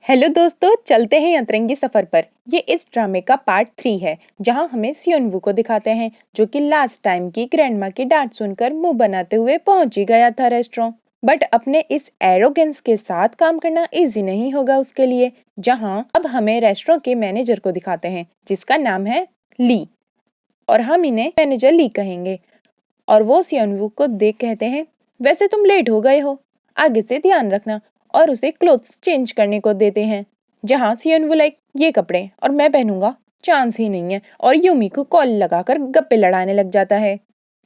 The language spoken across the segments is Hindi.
हेलो दोस्तों, चलते हैं अतरंगी सफर पर। ये इस ड्रामे का पार्ट 3 है, जहां हमें सियोनवू को दिखाते हैं, जो कि लास्ट टाइम की ग्रैंडमा की डांट सुनकर मुंह बनाते हुए पहुंच ही गया था रेस्टोरेंट। बट अपने इस एरोगेंस के साथ काम करना इजी नहीं होगा उसके लिए। जहां अब हमें रेस्टोरेंट के मैनेजर को दिखाते हैं, जिसका नाम है ली, और हम इन्हें मैनेजर ली कहेंगे। और वो सियोनवू को देख कहते हैं, वैसे तुम लेट हो गए हो, आगे से ध्यान रखना। और उसे क्लोथ्स चेंज करने को देते हैं, जहाँ सियोनवू लाइक ये कपड़े और मैं पहनूंगा, चांस ही नहीं है। और यूमी को कॉल लगाकर गप्पे लड़ाने लग जाता है।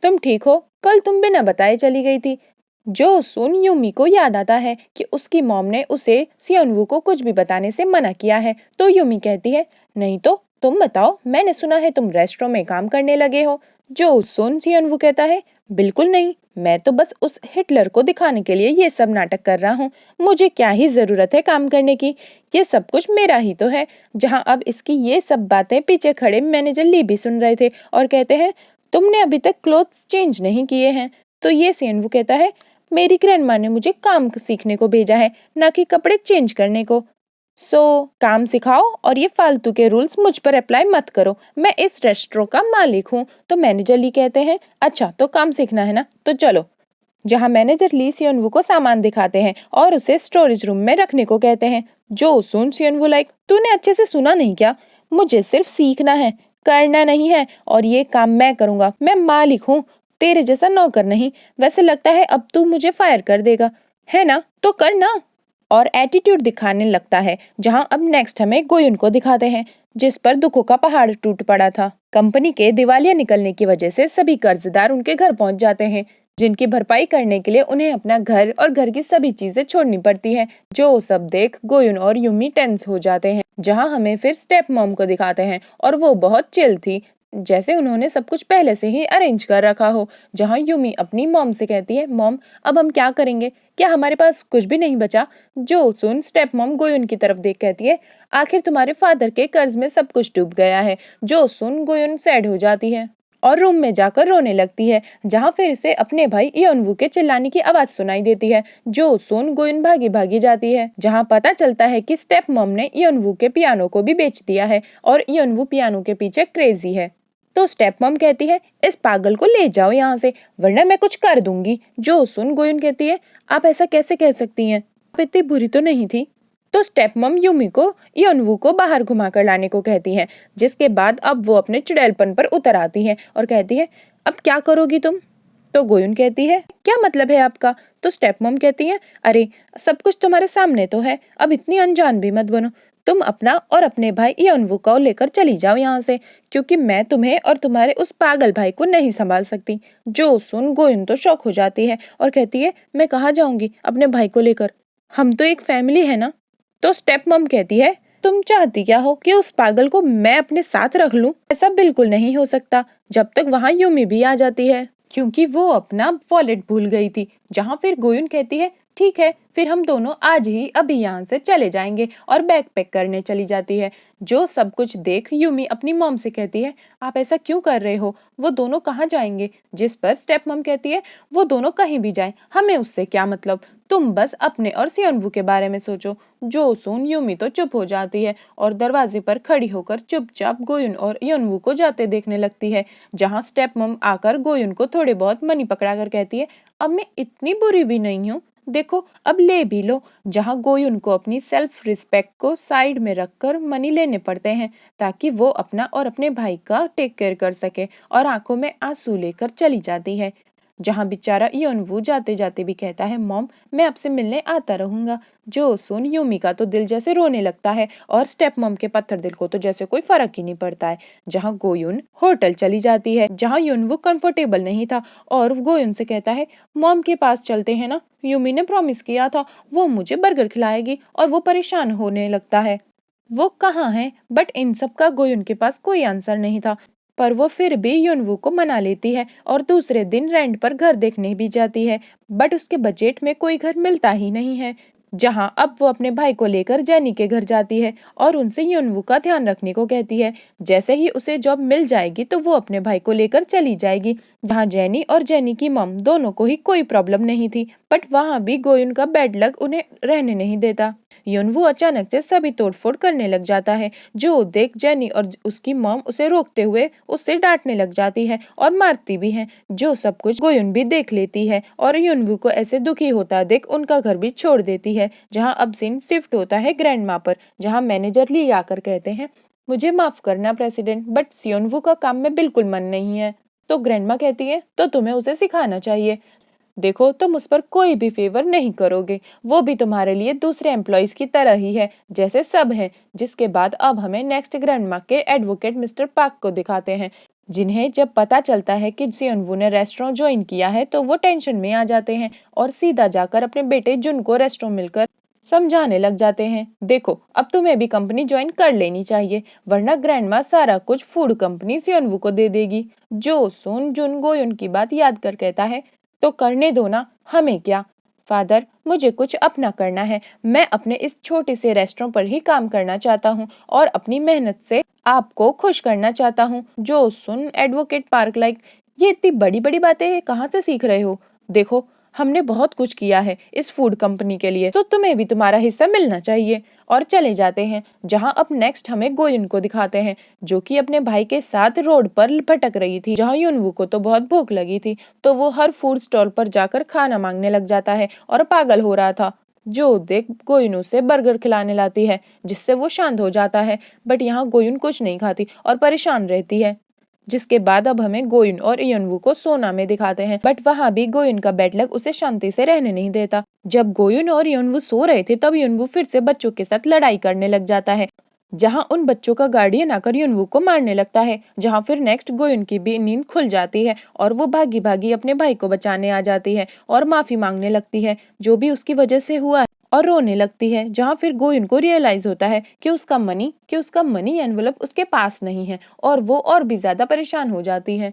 तुम ठीक हो? कल तुम बिना बताए चली गई थी। जो सुन यूमी को याद आता है कि उसकी मॉम ने उसे सियोनवू को कुछ भी बताने से मना किया है, तो यूमी कहती है, नहीं तो तुम बताओ, मैंने सुना है तुम रेस्टोरेंट में काम करने लगे हो। जो सुन सियोनवू कहता है, बिल्कुल नहीं, मैं तो बस उस हिटलर को दिखाने के लिए ये सब नाटक कर रहा हूँ। मुझे क्या ही जरूरत है काम करने की, ये सब कुछ मेरा ही तो है। जहाँ अब इसकी ये सब बातें पीछे खड़े मैनेजर ली भी सुन रहे थे और कहते हैं, तुमने अभी तक क्लोथ्स चेंज नहीं किए हैं। तो ये सियोनवू कहता है, मेरी ग्रैंडमा ने मुझे काम सीखने को भेजा है, ना कि कपड़े चेंज करने को। काम सिखाओ और ये फालतू के रूल्स मुझ पर अप्लाई मत करो। मैं इस रेस्टोरेंट का मालिक हूँ। तो मैनेजर ली कहते हैं, अच्छा तो काम सीखना है ना, तो चलो। जहाँ मैनेजर ली सियोनवू को सामान दिखाते हैं और उसे स्टोरेज रूम में रखने को कहते हैं। जो सुन सियोनवू लाइक, तूने अच्छे से सुना नहीं क्या? मुझे सिर्फ सीखना है, करना नहीं है। और ये काम मैं करूंगा, मैं मालिक हूँ, तेरे जैसा नौकर नहीं। वैसे लगता है अब तू मुझे फायर कर देगा, है ना? तो कर ना। और एटीट्यूड दिखाने लगता है। जहां अब नेक्स्ट हमें गोयुन को दिखाते हैं, जिस पर दुखों का पहाड़ टूट पड़ा था। कंपनी के दिवालिया निकलने की वजह से सभी कर्जदार उनके घर पहुंच जाते हैं, जिनकी भरपाई करने के लिए उन्हें अपना घर और घर की सभी चीजें छोड़नी पड़ती है। जो सब देख गोयुन और यूमी टेंस हो जाते हैं। जहां हमें फिर स्टेप मॉम को दिखाते हैं, और वो बहुत चिल थी, जैसे उन्होंने सब कुछ पहले से ही अरेंज कर रखा हो। जहां यूमी अपनी मॉम से कहती है, मॉम अब हम क्या करेंगे, क्या हमारे पास कुछ भी नहीं बचा? जो सुन स्टेप मॉम गोयुन की तरफ देख कहती है, आखिर तुम्हारे फादर के कर्ज में सब कुछ डूब गया है। जो सुन गोयुन सैड हो जाती है और रूम में जाकर रोने लगती है, जहां फिर इसे अपने भाई इयोनवू के चिल्लाने की आवाज सुनाई देती है। जो सुन गोयुन भागी भागी जाती है, जहां पता चलता है कि स्टेप मॉम ने इयोनवू के पियानो को भी बेच दिया है और इयोनवू पियानो के पीछे क्रेजी है। तो स्टेप मॉम कहती है, इस पागल को ले जाओ यहाँ से, वरना मैं कुछ कर दूंगी। जो सुन गोयुन कहती है, आप ऐसा कैसे कह सकती हैं, आप इतनी बुरी तो नहीं थी। तो स्टेप मॉम यूमी को इयोनवू को बाहर घुमाकर लाने को कहती है, जिसके बाद अब वो अपने चुड़ैलपन पर उतर आती है और कहती है, अब क्या करोगी तुम? तो गोयुन कहती है, क्या मतलब है आपका? तो स्टेप मॉम कहती है, अरे सब कुछ तुम्हारे सामने तो है, अब इतनी अनजान भी मत बनो। तुम अपना और अपने भाई इयोनवू को लेकर चली जाओ यहाँ से, क्योंकि मैं तुम्हें और तुम्हारे उस पागल भाई को नहीं संभाल सकती। जो सुन गोयुन तो शॉक हो जाती है और कहती है, मैं कहाँ जाऊंगी अपने भाई को लेकर, हम तो एक फैमिली है ना। तो स्टेप मॉम कहती है, तुम चाहती क्या हो कि उस पागल को मैं अपने साथ रख लूं? ऐसा बिल्कुल नहीं हो सकता, जब तक वहां यूमी भी आ जाती है, क्योंकि वो अपना वॉलेट भूल गई थी। जहां फिर गोयुन कहती है, ठीक है, फिर हम दोनों आज ही अभी यहाँ से चले जाएंगे, और बैग पैक करने चली जाती है। जो सब कुछ देख यूमी अपनी मॉम से कहती है, आप ऐसा क्यों कर रहे हो, वो दोनों कहाँ जाएंगे? जिस पर स्टेप मॉम कहती है, वो दोनों कहीं भी जाएं, हमें उससे क्या मतलब, तुम बस अपने और सियोनवू के बारे में सोचो। जो सुन यूमी तो चुप हो जाती है और दरवाजे पर खड़ी होकर चुपचाप गोयुन और इयोनवू को जाते देखने लगती है। जहां स्टेप मॉम आकर गोयुन को थोड़े बहुत मनी पकड़ा कर कहती है, अब मैं इतनी बुरी भी नहीं हूँ, देखो अब ले भी लो। जहां गोयुन को अपनी सेल्फ रिस्पेक्ट को साइड में रखकर मनी लेने पड़ते हैं, ताकि वो अपना और अपने भाई का टेक केयर कर सके, और आंखों में आंसू लेकर चली जाती है। जहां बेचारा इयोनवू जाते जाते भी कहता है, मॉम मैं आपसे मिलने आता रहूंगा। जो सुन यूमी का तो दिल जैसे रोने लगता है, और स्टेप मॉम के पत्थर दिल को तो जैसे कोई फर्क ही नहीं पड़ता है। जहां गोयुन होटल चली जाती है, जहां यूनवू कंफर्टेबल नहीं था और गोयुन से कहता है, मॉम के पास चलते हैं ना, यूमी ने प्रॉमिस किया था वो मुझे बर्गर खिलाएगी, और वो परेशान होने लगता है, वो कहाँ है? बट इन सब का गोयुन के पास कोई आंसर नहीं था, पर वो फिर भी युनवू को मना लेती है और दूसरे दिन रेंट पर घर देखने भी जाती है। बट उसके बजट में कोई घर मिलता ही नहीं है। जहां अब वो अपने भाई को लेकर जेनी के घर जाती है और उनसे युनवू का ध्यान रखने को कहती है। जैसे ही उसे जॉब मिल जाएगी तो वो अपने भाई को लेकर चली जाएगी। जहां जेनी और जेनी की मम दोनों को ही कोई प्रॉब्लम नहीं थी, बट वहां भी गोयुन का बैड लक उन्हें रहने नहीं देता। युनवू अचानक से सभी तोड़फोड़ करने लग जाता है, जो देख जेनी और उसकी मॉम उसे रोकते हुए उससे डांटने लग जाती है और मारती भी है। जो सब कुछ गोयुन भी देख लेती है और युनवू को ऐसे दुखी होता देख उनका घर भी छोड़ देती है। जहाँ अब सीन शिफ्ट होता है ग्रैंडमा पर, जहाँ मैनेजर ली आकर कहते हैं, मुझे माफ करना प्रेसिडेंट, बट सियोनवू का काम में बिल्कुल मन नहीं है। तो ग्रैंडमा कहती है, तो तुम्हें उसे सिखाना चाहिए। देखो, तुम उस पर कोई भी फेवर नहीं करोगे, वो भी तुम्हारे लिए दूसरे एम्प्लॉयज की तरह ही है, जैसे सब हैं। जिसके बाद अब हमें नेक्स्ट ग्रैंडमा के एडवोकेट मिस्टर पार्क को दिखाते हैं, जिन्हें जब पता चलता है कि सियोनवू ने रेस्टोरेंट ज्वाइन किया है तो वो टेंशन में आ जाते हैं और सीधा जाकर अपने बेटे जुन को रेस्टोरेंट मिलकर समझाने लग जाते हैं, देखो अब तुम्हें भी कंपनी ज्वाइन कर लेनी चाहिए, वरना ग्रैंडमा सारा कुछ फूड कंपनी सियोनवू को दे देगी। जो सुन जुन गोयुन की बात याद कर कहता है, तो करने दो ना, हमें क्या। फादर, मुझे कुछ अपना करना है, मैं अपने इस छोटे से रेस्टोरेंट पर ही काम करना चाहता हूँ और अपनी मेहनत से आपको खुश करना चाहता हूँ। जो सुन एडवोकेट पार्क लाइक, ये इतनी बड़ी बड़ी बातें कहाँ से सीख रहे हो? देखो, हमने बहुत कुछ किया है इस फूड कंपनी के लिए, तो तुम्हें भी तुम्हारा हिस्सा मिलना चाहिए। और चले जाते हैं, जहां अब नेक्स्ट हमें गोयुन को दिखाते हैं, जो कि अपने भाई के साथ रोड पर भटक रही थी। जहां युनवू को तो बहुत भूख लगी थी, तो वो हर फूड स्टॉल पर जाकर खाना मांगने लग जाता है और पागल हो रहा था। जो देख गोयुन उसे बर्गर खिलाने लाती है, जिससे वो शांत हो जाता है। बट यहाँ गोयुन कुछ नहीं खाती और परेशान रहती है। जिसके बाद अब हमें गोयुन और इयोनवू को सोना में दिखाते हैं, बट वहाँ भी गोयुन का बैड लक उसे शांति से रहने नहीं देता। जब गोयुन और इयोनवू सो रहे थे, तब इयोनवू फिर से बच्चों के साथ लड़ाई करने लग जाता है, जहाँ उन बच्चों का गार्डियन आकर युनवू को मारने लगता है। जहाँ फिर नेक्स्ट गोयुन की भी नींद खुल जाती है और वो भागी भागी अपने भाई को बचाने आ जाती है और माफी मांगने लगती है जो भी उसकी वजह से हुआ, और रोने लगती है। जहाँ फिर गोयुन को रियलाइज होता है कि उसका मनी एनवेलप उसके पास नहीं है और वो और भी ज्यादा परेशान हो जाती है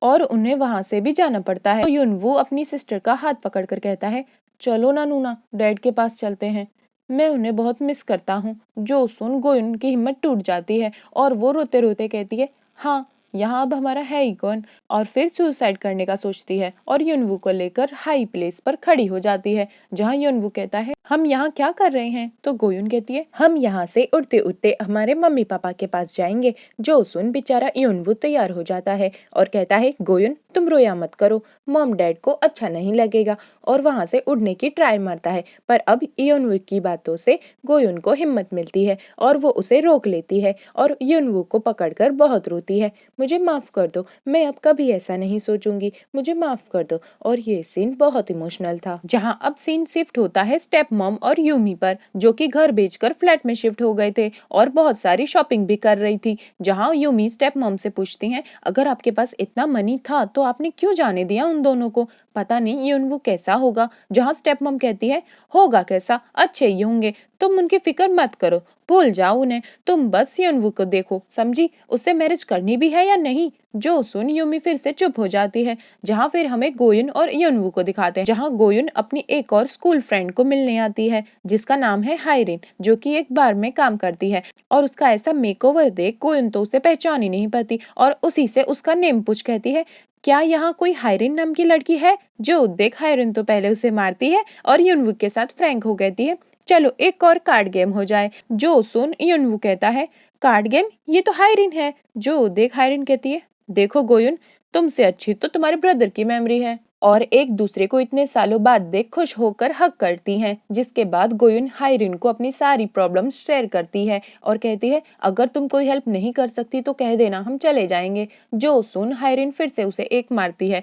और उन्हें वहां से भी जाना पड़ता है। तो युनवू अपनी सिस्टर का हाथ पकड़कर कहता है, चलो ना नूना, डैड के पास चलते हैं, मैं उन्हें बहुत मिस करता हूँ। जो सुन गोयुन की हिम्मत टूट जाती है और वो रोते रोते कहती है, हाँ, यहाँ अब हमारा है ही कौन। और फिर सुसाइड करने का सोचती है और युनवू को लेकर हाई प्लेस पर खड़ी हो जाती है, जहाँ युनवू कहता है, हम यहाँ क्या कर रहे हैं? तो गोयुन कहती है, हम यहाँ से उड़ते उड़ते हमारे मम्मी पापा के पास जाएंगे। जो सुन बेचारा युनवू तैयार हो जाता है और कहता है, गोयुन तुम रोया मत करो, मॉम डैड को अच्छा नहीं लगेगा, और वहां से उड़ने की ट्राई मारता है। पर अब युनवू की बातों से गोयुन को हिम्मत मिलती है और वो उसे रोक लेती है और युनवू को पकड़कर बहुत रोती है, मुझे माफ कर दो, मैं अब कभी ऐसा नहीं सोचूंगी, मुझे माफ कर दो। और ये सीन बहुत इमोशनल था। जहाँ अब सीन शिफ्ट होता है स्टेप मॉम और यूमी पर, जो कि घर बेचकर फ्लैट में शिफ्ट हो गए थे और बहुत सारी शॉपिंग भी कर रही थी। जहाँ यूमी स्टेप मॉम से पूछती हैं, अगर आपके पास इतना मनी था तो आपने क्यों जाने दिया उन दोनों को, पता नहीं युनवू कैसा होगा। जहाँ स्टेप मॉम कहती है, होगा कैसा, अच्छे ही होंगे, तुम उनकी फिक्र मत करो, भूल जाओ उन्हें, तुम बस युनवू को देखो, समझी, उससे मैरिज करनी भी है या नहीं। जो सुन यूमी फिर से चुप हो जाती है। जहाँ फिर हमें गोयुन और युनवू को दिखाते हैं, जहाँ गोयुन अपनी एक और स्कूल फ्रेंड को मिलने आती है, जिसका नाम है हायरिन, जो कि एक बार में काम करती है। और उसका ऐसा मेकओवर देख गोयुन तो उसे पहचान ही नहीं पाती और उसी से उसका नेम पूछ कहती है, क्या यहाँ कोई हायरिन नाम की लड़की है? जो देख हायरिन तो पहले उसे मारती है और युनवू के साथ फ्रैंक हो कहती है, चलो एक और कार्ड गेम हो जाए। जो सुन युनवू कहता है, कार्ड गेम, ये तो हायरिन है। जो देख हायरिन कहती है, देखो गोयुन, तुमसे अच्छी तो तुम्हारे ब्रदर की मेमोरी है। और एक दूसरे को इतने सालों बाद देख खुश होकर हक करती हैं। जिसके बाद गोयुन हायरिन को अपनी सारी प्रॉब्लम्स शेयर करती है और कहती है, अगर तुम कोई हेल्प नहीं कर सकती तो कह देना, हम चले जाएंगे। जो सुन हायरिन फिर से उसे एक मारती है,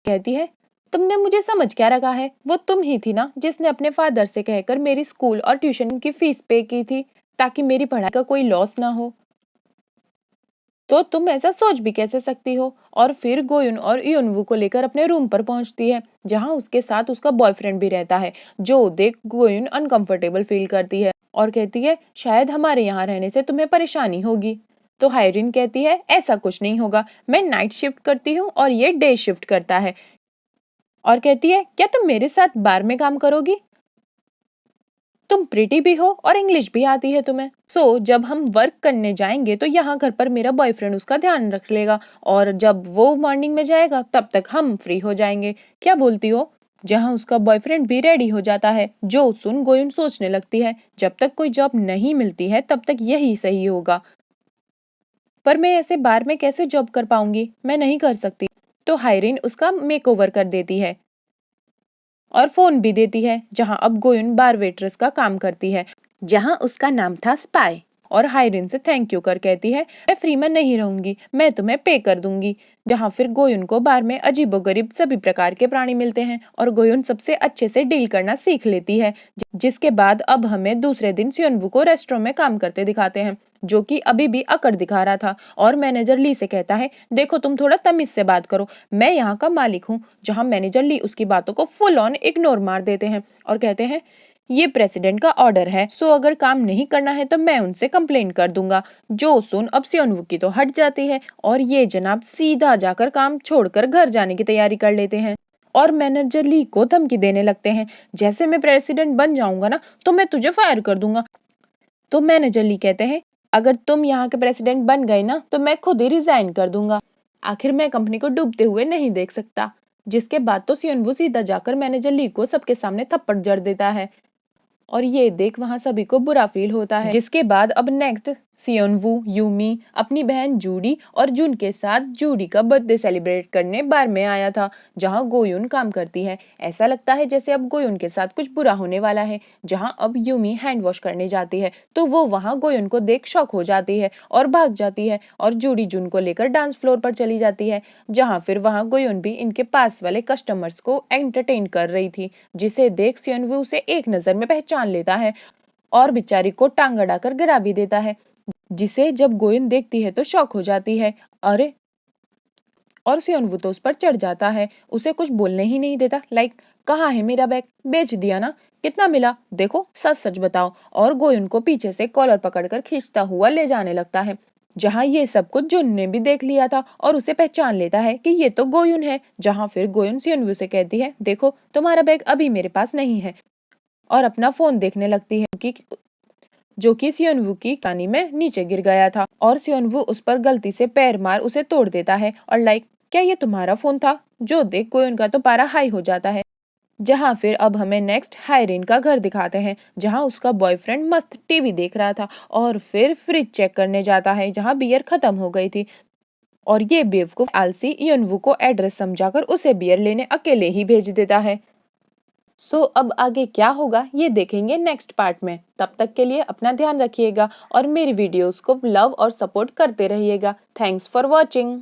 कहती है, तुमने मुझे समझ क्या रखा है? वो तुम ही थी ना जिसने अपने फादर से कहकर मेरी स्कूल और ट्यूशन की फीस पे की थी ताकि मेरी पढ़ाई का कोई लॉस ना हो, तो तुम ऐसा सोच भी कैसे सकती हो? और फिर गोयुन और युनवू को लेकर अपने रूम पर पहुंचती है, जहां उसके साथ उसका बॉयफ्रेंड भी रहता है। जो देख गोयुन अनकंफर्टेबल फील करती है और कहती है, शायद हमारे यहाँ रहने से तुम्हें परेशानी होगी। तो हायरिन कहती है, ऐसा कुछ नहीं होगा, मैं नाइट शिफ्ट करती हूँ और ये डे शिफ्ट करता है। और कहती है, क्या तुम मेरे साथ बार में काम करोगी? तुम प्रिटी भी हो और इंग्लिश भी आती है तुम्हें। जब हम वर्क करने जाएंगे तो यहाँ घर पर मेरा बॉयफ्रेंड उसका ध्यान रख लेगा और जब वो मॉर्निंग में जाएगा तब तक हम फ्री हो जाएंगे। क्या बोलती हो? जहाँ उसका बॉयफ्रेंड भी रेडी हो जाता है। जो सुन गोयुन सोचने लगती है, जब तक कोई जॉब नहीं मिलती है तब तक यही सही होगा, पर मैं ऐसे बार में कैसे जॉब कर पाऊंगी, मैं नहीं कर सकती। तो हायरिन उसका मेकओवर कर देती है और फोन भी देती है, जहाँ अब गोयुन बार वेट्रेस का काम करती है, जहाँ उसका नाम था स्पाई। और हायरिन से थैंक यू कर कहती है, मैं फ्री में नहीं रहूंगी, मैं तुम्हें पे कर दूंगी। जहाँ फिर गोयुन को बार में अजीबोगरीब सभी प्रकार के प्राणी मिलते हैं और गोयुन सबसे अच्छे से डील करना सीख लेती है। जिसके बाद अब हमें दूसरे दिन सियोनवू को रेस्टोरेंट में काम करते दिखाते हैं, जो कि अभी भी अकड़ दिखा रहा था। और मैनेजर ली से कहता है, देखो तुम थोड़ा तमीज से बात करो, मैं यहाँ का मालिक हूँ। जहाँ मैनेजर ली उसकी बातों को फुल ऑन इग्नोर मार देते हैं और कहते हैं, ये प्रेसिडेंट का ऑर्डर है, सो अगर काम नहीं करना है तो मैं उनसे कंप्लेन कर दूंगा। जो सुन अब सियोनवू की तो हट जाती है और ये जनाब सीधा जाकर काम छोड़कर घर जाने की तैयारी कर लेते हैं और मैनेजर ली को धमकी देने लगते हैं, जैसे मैं प्रेसिडेंट बन जाऊंगा ना तो मैं तुझे फायर कर दूंगा। तो मैनेजर ली कहते हैं, अगर तुम यहाँ के प्रेसिडेंट बन गए ना तो मैं खुद ही रिजाइन कर दूंगा, आखिर मैं कंपनी को डूबते हुए नहीं देख सकता। जिसके बाद तो सियोनवू सीधा जाकर मैनेजर ली को सबके सामने थप्पड़ जड़ देता है और ये देख वहां सभी को बुरा फील होता है। जिसके बाद अब नेक्स्ट सियोनवू, यूमी अपनी बहन जूडी और जुन के साथ जूडी का बर्थडे सेलिब्रेट करने बार में आया था, जहां गोयुन काम करती है। ऐसा लगता है जैसे अब गोयुन के साथ कुछ बुरा होने वाला है। जहां अब यूमी हैंड वॉश करने जाती है तो वो वहां गोयुन को देख शॉक हो जाती है और भाग जाती है और जूडी जुन को लेकर डांस फ्लोर पर चली जाती है, जहां फिर वहां गोयुन भी इनके पास वाले कस्टमर्स को एंटरटेन कर रही थी, जिसे देख सियोनवू उसे एक नजर में पहचान लेता है और बेचारी को टांग अड़ाकर गिरा भी देता है, जिसे जब गोयुन देखती है तो शॉक हो जाती है। अरे, और सियोनवू तो उस पर चढ़ जाता है, उसे कुछ बोलने ही नहीं देता। लाइक, कहाँ है मेरा बैग, बेच दिया ना, कितना मिला, देखो सच सच बताओ। और गोयुन को पीछे से कॉलर पकड़कर खींचता हुआ ले जाने लगता है, जहाँ ये सब कुछ जुन ने भी देख लिया था और उसे पहचान लेता है कि ये तो गोयुन है। जहाँ फिर गोयुन सियोनवू से कहती है, देखो तुम्हारा बैग अभी मेरे पास नहीं है, और अपना फोन देखने लगती है कि जो कि सियोनवू की पानी में नीचे गिर गया था और सियोनवू उस पर गलती से पैर मार उसे तोड़ देता है और लाइक, क्या ये तुम्हारा फोन था? जो देख गोयुन का तो पारा हाई हो जाता है। जहाँ फिर अब हमें नेक्स्ट हायरिन का घर दिखाते हैं, जहाँ उसका बॉयफ्रेंड मस्त टीवी देख रहा था और फिर फ्रिज चेक करने जाता है, जहाँ बियर खत्म हो गई थी और ये बेवकूफ आलसी योनवू को एड्रेस समझाकर उसे बियर लेने अकेले ही भेज देता है। अब आगे क्या होगा ये देखेंगे नेक्स्ट पार्ट में। तब तक के लिए अपना ध्यान रखिएगा और मेरी वीडियोस को लव और सपोर्ट करते रहिएगा। Thanks for watching.